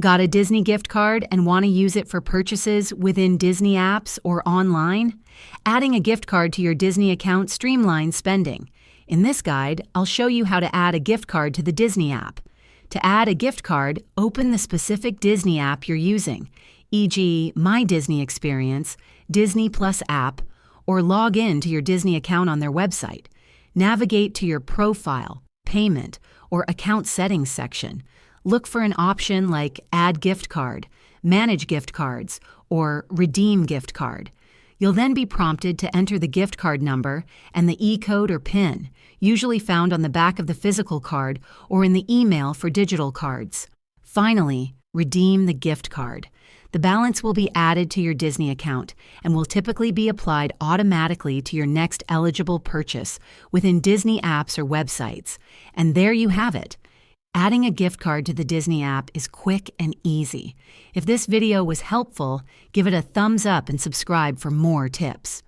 Got a Disney gift card and want to use it for purchases within Disney apps or online? Adding a gift card to your Disney account streamlines spending. In this guide, I'll show you how to add a gift card to the Disney app. To add a gift card, open the specific Disney app you're using, e.g. My Disney Experience, Disney Plus app, or log in to your Disney account on their website. Navigate to your Profile, Payment, or Account Settings section. Look for an option like Add Gift Card, Manage Gift Cards, or Redeem Gift Card. You'll then be prompted to enter the gift card number and the e-code or PIN, usually found on the back of the physical card or in the email for digital cards. Finally, redeem the gift card. The balance will be added to your Disney account and will typically be applied automatically to your next eligible purchase within Disney apps or websites. And there you have it. Adding a gift card to the Disney app is quick and easy. If this video was helpful, give it a thumbs up and subscribe for more tips.